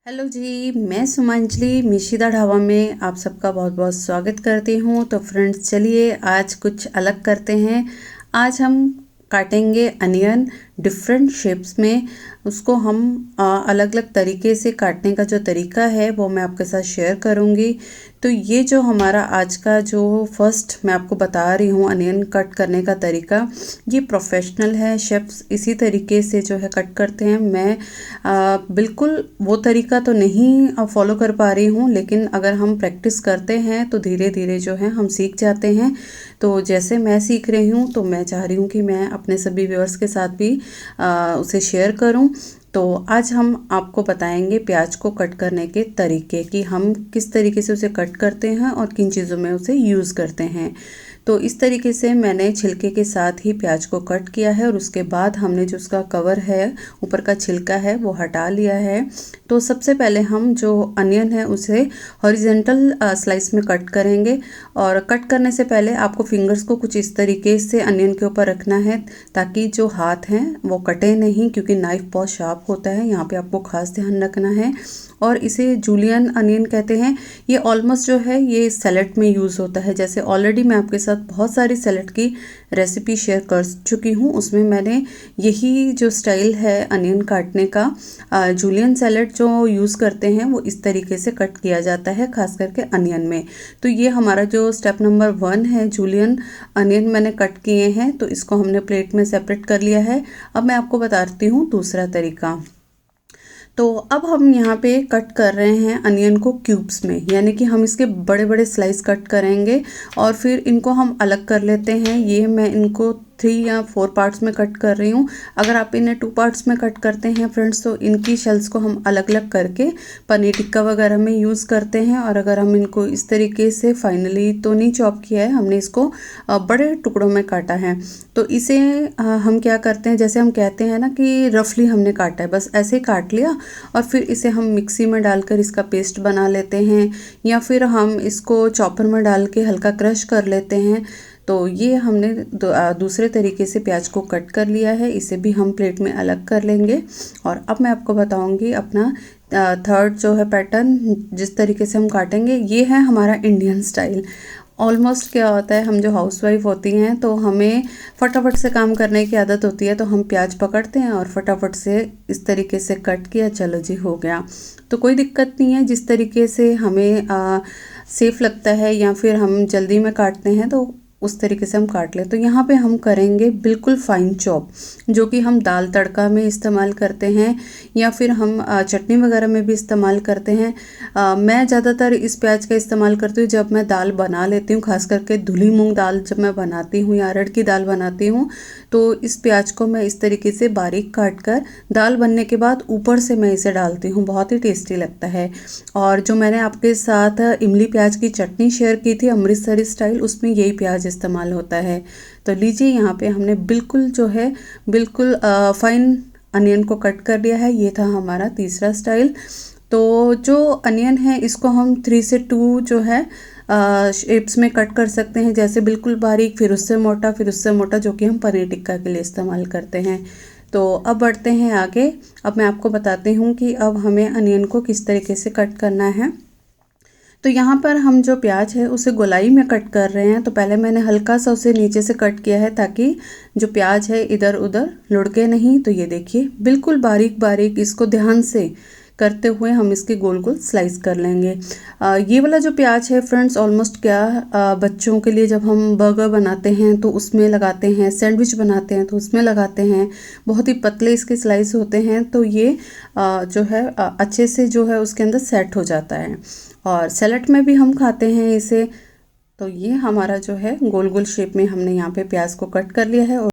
Hello जी, मैं सुमांजलि मिशिदा ढाबा में आप सबका बहुत बहुत स्वागत करती हूँ। तो फ्रेंड्स, चलिए आज कुछ अलग करते हैं। आज हम काटेंगे अनियन डिफरेंट शेप्स में। उसको हम अलग अलग तरीके से काटने का जो तरीका है वो मैं आपके साथ शेयर करूँगी। तो ये जो हमारा आज का जो फर्स्ट मैं आपको बता रही हूँ अनियन कट करने का तरीका, ये प्रोफेशनल है। शेफ्स इसी तरीके से जो है कट करते हैं। मैं बिल्कुल वो तरीका तो नहीं फॉलो कर पा रही हूँ, लेकिन अगर हम प्रैक्टिस करते हैं तो धीरे धीरे जो है हम सीख जाते हैं। तो जैसे मैं सीख रही हूँ तो मैं चाह रही हूँ कि मैं अपने सभी व्यूअर्स के साथ भी उसे शेयर करूँ। तो आज हम आपको बताएंगे प्याज को कट करने के तरीके, कि हम किस तरीके से उसे कट करते हैं और किन चीज़ों में उसे यूज़ करते हैं। तो इस तरीके से मैंने छिलके के साथ ही प्याज को कट किया है और उसके बाद हमने जो उसका कवर है, ऊपर का छिलका है, वो हटा लिया है। तो सबसे पहले हम जो अनियन है उसे हॉरिजेंटल स्लाइस में कट करेंगे। और कट करने से पहले आपको फिंगर्स को कुछ इस तरीके से अनियन के ऊपर रखना है, ताकि जो हाथ हैं वो कटे नहीं, क्योंकि नाइफ बहुत शार्प होता है। यहाँ पे आपको खास ध्यान रखना है। और इसे जूलियन अनियन कहते हैं। ये ऑलमोस्ट जो है ये सैलेड में यूज़ होता है। जैसे ऑलरेडी मैं आपके साथ बहुत सारी सैलेड की रेसिपी शेयर कर चुकी हूँ, उसमें मैंने यही जो स्टाइल है अनियन काटने का, जूलियन सैलेड जो यूज़ करते हैं वो इस तरीके से कट किया जाता है, खास करके अनियन में। तो ये हमारा जो स्टेप नंबर 1 है, जूलियन अनियन मैंने कट किए हैं, तो इसको हमने प्लेट में सेपरेट कर लिया है। अब मैं आपको बताती हूँ दूसरा तरीका। तो अब हम यहाँ पे कट कर रहे हैं अनियन को क्यूब्स में, यानी कि हम इसके बड़े बड़े स्लाइस कट करेंगे और फिर इनको हम अलग कर लेते हैं। ये मैं इनको 3 या 4 पार्ट्स में कट कर रही हूँ। अगर आप इन्हें 2 पार्ट्स में कट करते हैं फ्रेंड्स, तो इनकी शेल्स को हम अलग अलग करके पनीर टिक्का वगैरह में यूज़ करते हैं। और अगर हम इनको इस तरीके से फाइनली तो नहीं चॉप किया है, हमने इसको बड़े टुकड़ों में काटा है। तो इसे हम क्या करते हैं, जैसे हम कहते हैं ना कि रफली हमने काटा है, बस ऐसे ही काट लिया और फिर इसे हम मिक्सी में डालकर इसका पेस्ट बना लेते हैं, या फिर हम इसको चॉपर में डाल के हल्का क्रश कर लेते हैं। तो ये हमने दूसरे तरीके से प्याज को कट कर लिया है। इसे भी हम प्लेट में अलग कर लेंगे। और अब मैं आपको बताऊंगी अपना थर्ड जो है पैटर्न, जिस तरीके से हम काटेंगे। ये है हमारा इंडियन स्टाइल। ऑलमोस्ट क्या होता है, हम जो हाउसवाइफ होती हैं तो हमें फटाफट से काम करने की आदत होती है। तो हम प्याज पकड़ते हैं और फटाफट से इस तरीके से कट किया, चलो जी हो गया। तो कोई दिक्कत नहीं है, जिस तरीके से हमें सेफ़ लगता है या फिर हम जल्दी में काटते हैं तो उस तरीके से हम काट लें। तो यहाँ पे हम करेंगे बिल्कुल फाइन चॉप, जो कि हम दाल तड़का में इस्तेमाल करते हैं या फिर हम चटनी वगैरह में भी इस्तेमाल करते हैं। मैं ज़्यादातर इस प्याज का इस्तेमाल करती हूँ जब मैं दाल बना लेती हूँ, खास करके धुली मूंग दाल जब मैं बनाती हूँ या अरहर की दाल बनाती हूँ। तो इस प्याज को मैं इस तरीके से बारीक काट कर दाल बनने के बाद ऊपर से मैं इसे डालती हूँ, बहुत ही टेस्टी लगता है। और जो मैंने आपके साथ इमली प्याज की चटनी शेयर की थी अमृतसरी स्टाइल, उसमें यही प्याज इस्तेमाल होता है। तो लीजिए, यहाँ पे हमने बिल्कुल जो है बिल्कुल फाइन अनियन को कट कर लिया है। ये था हमारा तीसरा स्टाइल। तो जो अनियन है इसको हम 3 से 2 जो है शेप्स में कट कर सकते हैं, जैसे बिल्कुल बारीक, फिर उससे मोटा, फिर उससे मोटा, जो कि हम पनीर टिक्का के लिए इस्तेमाल करते हैं। तो अब बढ़ते हैं आगे। अब मैं आपको बताती हूँ कि अब हमें अनियन को किस तरीके से कट करना है। तो यहाँ पर हम जो प्याज है उसे गोलाई में कट कर रहे हैं। तो पहले मैंने हल्का सा उसे नीचे से कट किया है, ताकि जो प्याज है इधर उधर लुढ़के नहीं। तो ये देखिए, बिल्कुल बारीक बारीक इसको ध्यान से करते हुए हम इसके गोल गोल स्लाइस कर लेंगे। ये वाला जो प्याज है फ्रेंड्स, ऑलमोस्ट क्या बच्चों के लिए जब हम बर्गर बनाते हैं तो उसमें लगाते हैं, सैंडविच बनाते हैं तो उसमें लगाते हैं। बहुत ही पतले इसके स्लाइस होते हैं, तो ये जो है अच्छे से जो है उसके अंदर सेट हो जाता है। और सैलेड में भी हम खाते हैं इसे। तो ये हमारा जो है गोल गोल शेप में हमने यहाँ पे प्याज को कट कर लिया है। और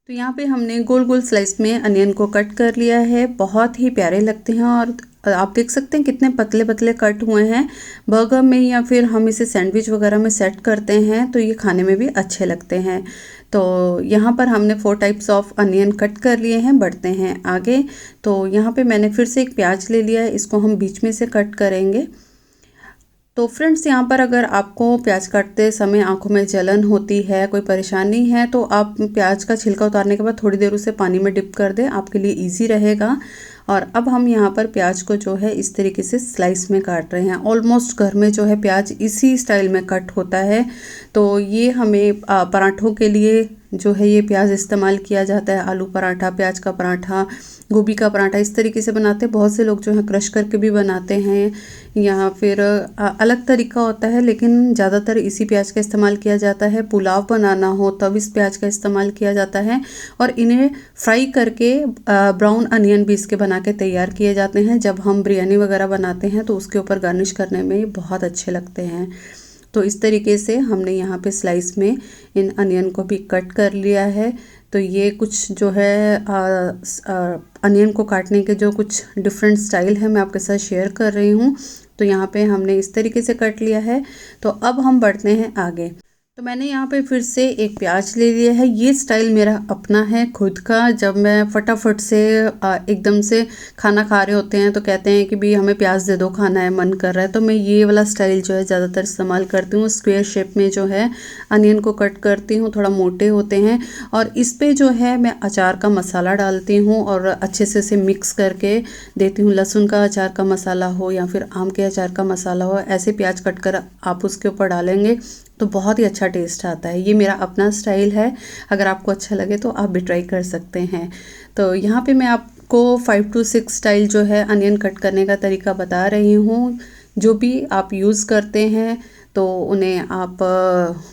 तो यहाँ पे हमने गोल गोल स्लाइस में अनियन को कट कर लिया है। बहुत ही प्यारे लगते हैं और आप देख सकते हैं कितने पतले पतले कट हुए हैं। बर्गर में या फिर हम इसे सैंडविच वगैरह में सेट करते हैं तो ये खाने में भी अच्छे लगते हैं। तो यहाँ पर हमने 4 टाइप्स ऑफ अनियन कट कर लिए हैं। बढ़ते हैं आगे। तो यहाँ पे मैंने फिर से एक प्याज ले लिया है, इसको हम बीच में से कट करेंगे। तो फ्रेंड्स, यहाँ पर अगर आपको प्याज काटते समय आंखों में जलन होती है, कोई परेशानी है, तो आप प्याज का छिलका उतारने के बाद थोड़ी देर उसे पानी में डिप कर दें, आपके लिए इजी रहेगा। और अब हम यहाँ पर प्याज को जो है इस तरीके से स्लाइस में काट रहे हैं। ऑलमोस्ट घर में जो है प्याज इसी स्टाइल में कट होता है, तो ये हमें पराठों के लिए जो है ये प्याज इस्तेमाल किया जाता है। आलू पराठा, प्याज का पराठा, गोभी का पराठा इस तरीके से बनाते हैं। बहुत से लोग जो है क्रश करके भी बनाते हैं, या फिर अलग तरीका होता है, लेकिन ज़्यादातर इसी प्याज का इस्तेमाल किया जाता है। पुलाव बनाना हो तब इस प्याज का इस्तेमाल किया जाता है, और इन्हें फ्राई करके ब्राउन अनियन भी इसके बना के तैयार किए जाते हैं। जब हम बिरयानी वगैरह बनाते हैं तो उसके ऊपर गार्निश करने में ये बहुत अच्छे लगते हैं। तो इस तरीके से हमने यहाँ पे स्लाइस में इन अनियन को भी कट कर लिया है। तो ये कुछ जो है अनियन को काटने के जो कुछ डिफरेंट स्टाइल है मैं आपके साथ शेयर कर रही हूँ। तो यहाँ पे हमने इस तरीके से कट लिया है। तो अब हम बढ़ते हैं आगे। तो मैंने यहाँ पे फिर से एक प्याज ले लिया है। ये स्टाइल मेरा अपना है खुद का। जब मैं फटाफट से एकदम से खाना खा रहे होते हैं तो कहते हैं कि भी हमें प्याज दे दो, खाना है, मन कर रहा है, तो मैं ये वाला स्टाइल जो है ज़्यादातर इस्तेमाल करती हूँ। स्क्वायर शेप में जो है अनियन को कट करती हूँ, थोड़ा मोटे होते हैं, और इस पर जो है मैं अचार का मसाला डालती हूँ और अच्छे से इसे मिक्स करके देती हूँ। लहसुन का अचार का मसाला हो या फिर आम के अचार का मसाला हो, ऐसे प्याज कट कर आप उसके ऊपर डालेंगे तो बहुत ही अच्छा टेस्ट आता है। ये मेरा अपना स्टाइल है, अगर आपको अच्छा लगे तो आप भी ट्राई कर सकते हैं। तो यहाँ पे मैं आपको 5 to 6 स्टाइल जो है अनियन कट करने का तरीका बता रही हूँ। जो भी आप यूज़ करते हैं तो उन्हें आप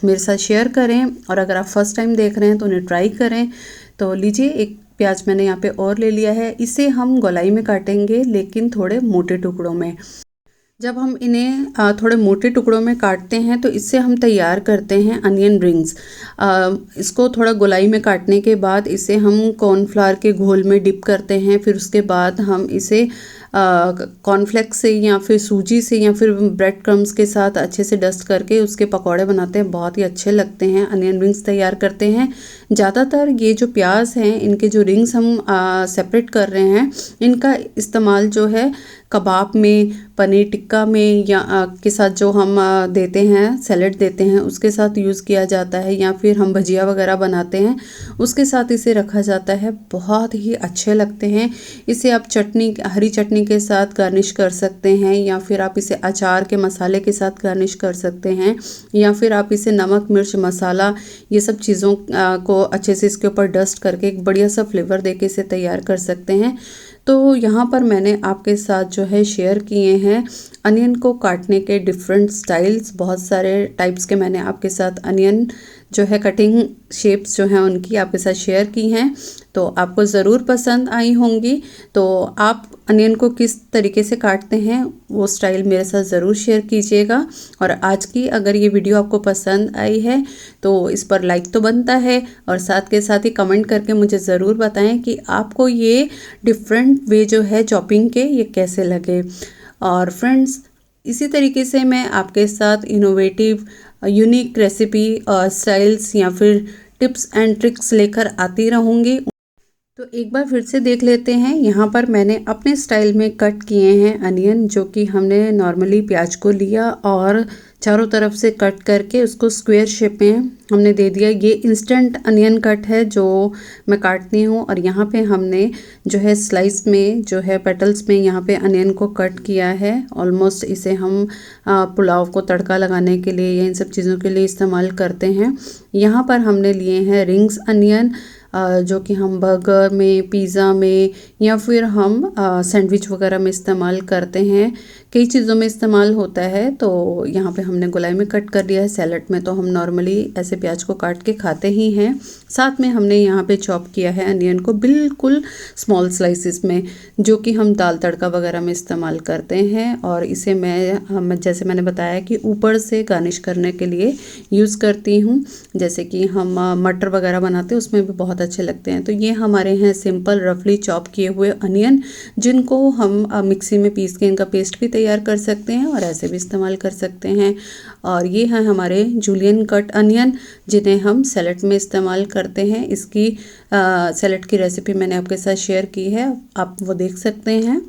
मेरे साथ शेयर करें, और अगर आप फर्स्ट टाइम देख रहे हैं तो उन्हें ट्राई करें। तो लीजिए, एक प्याज मैंने यहाँ पे और ले लिया है। इसे हम गोलाई में काटेंगे, लेकिन थोड़े मोटे टुकड़ों में। जब हम इन्हें थोड़े मोटे टुकड़ों में काटते हैं तो इससे हम तैयार करते हैं अनियन रिंग्स। इसको थोड़ा गोलाई में काटने के बाद इसे हम कॉर्नफ्लावर के घोल में डिप करते हैं। फिर उसके बाद हम इसे कॉर्नफ्लेक्स से या फिर सूजी से या फिर ब्रेड क्रम्स के साथ अच्छे से डस्ट करके उसके पकौड़े बनाते हैं, बहुत ही अच्छे लगते हैं। अनियन रिंग्स तैयार करते हैं। ज़्यादातर ये जो प्याज हैं, इनके जो रिंग्स हम सेपरेट कर रहे हैं, इनका इस्तेमाल जो है कबाब में, पनीर टिक्का में या के साथ जो हम देते हैं, सैलेड देते हैं, उसके साथ यूज़ किया जाता है, या फिर हम भजिया वगैरह बनाते हैं उसके साथ इसे रखा जाता है। बहुत ही अच्छे लगते हैं। इसे आप चटनी, हरी चटनी के साथ गार्निश कर सकते हैं, या फिर आप इसे अचार के मसाले के साथ गार्निश कर सकते हैं, या फिर आप इसे नमक, मिर्च, मसाला ये सब चीज़ों को अच्छे से इसके ऊपर डस्ट करके एक बढ़िया सा फ्लेवर देके इसे तैयार कर सकते हैं। तो यहाँ पर मैंने आपके साथ जो है शेयर किए हैं अनियन को काटने के डिफरेंट स्टाइल्स। बहुत सारे टाइप्स के मैंने आपके साथ अनियन जो है कटिंग शेप्स जो हैं उनकी आपके साथ शेयर की हैं, तो आपको ज़रूर पसंद आई होंगी। तो आप अनियन को किस तरीके से काटते हैं वो स्टाइल मेरे साथ ज़रूर शेयर कीजिएगा। और आज की अगर ये वीडियो आपको पसंद आई है तो इस पर लाइक तो बनता है, और साथ के साथ ही कमेंट करके मुझे ज़रूर बताएं कि आपको ये डिफरेंट वे जो है चॉपिंग के ये कैसे लगे। और फ्रेंड्स, इसी तरीके से मैं आपके साथ इनोवेटिव यूनिक रेसिपी स्टाइल्स या फिर टिप्स एंड ट्रिक्स लेकर आती रहूँगी। तो एक बार फिर से देख लेते हैं। यहाँ पर मैंने अपने स्टाइल में कट किए हैं अनियन, जो कि हमने नॉर्मली प्याज को लिया और चारों तरफ से कट करके उसको स्क्वायर शेप में हमने दे दिया। ये इंस्टेंट अनियन कट है जो मैं काटती हूँ, और यहाँ पे हमने जो है स्लाइस में जो है पेटल्स में यहाँ पे अनियन को कट किया है। ऑलमोस्ट इसे हम पुलाव को तड़का लगाने के लिए या इन सब चीज़ों के लिए इस्तेमाल करते हैं। यहाँ पर हमने लिए हैं रिंग्स अनियन, जो कि हम बर्गर में, पिज़्ज़ा में या फिर हम सैंडविच वगैरह में इस्तेमाल करते हैं। कई चीज़ों में इस्तेमाल होता है। तो यहाँ पे हमने गोलाई में कट कर दिया है। सैलड में तो हम नॉर्मली ऐसे प्याज को काट के खाते ही हैं। साथ में हमने यहाँ पे चॉप किया है अनियन को बिल्कुल स्मॉल स्लाइसिस में, जो कि हम दाल तड़का वगैरह में इस्तेमाल करते हैं। और इसे मैं जैसे मैंने बताया कि ऊपर से गार्निश करने के लिए यूज़ करती हूँ। जैसे कि हम मटर वगैरह बनाते हैं उसमें भी बहुत अच्छे लगते हैं। तो ये हमारे हैं सिंपल रफली चॉप किए हुए अनियन, जिनको हम मिक्सी में पीस के इनका पेस्ट भी तैयार कर सकते हैं और ऐसे भी इस्तेमाल कर सकते हैं। और ये हैं हमारे जूलियन कट अनियन, जिन्हें हम सैलेड में इस्तेमाल करते हैं। इसकी सैलेड की रेसिपी मैंने आपके साथ शेयर की है, आप वो देख सकते हैं।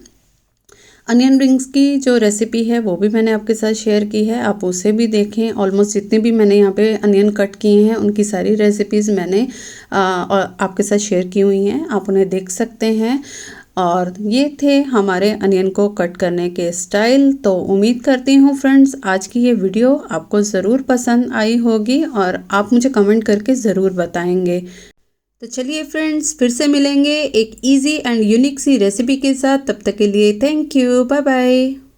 अनियन रिंग्स की जो रेसिपी है वो भी मैंने आपके साथ शेयर की है, आप उसे भी देखें। ऑलमोस्ट जितने भी मैंने यहाँ पे अनियन कट किए हैं उनकी सारी रेसिपीज़ मैंने आपके साथ शेयर की हुई हैं, आप उन्हें देख सकते हैं। और ये थे हमारे अनियन को कट करने के स्टाइल। तो उम्मीद करती हूँ फ्रेंड्स आज की ये वीडियो आपको ज़रूर पसंद आई होगी और आप मुझे कमेंट करके ज़रूर बताएंगे। तो चलिए फ्रेंड्स फिर से मिलेंगे एक इजी एंड यूनिक सी रेसिपी के साथ। तब तक के लिए थैंक यू, बाय बाय।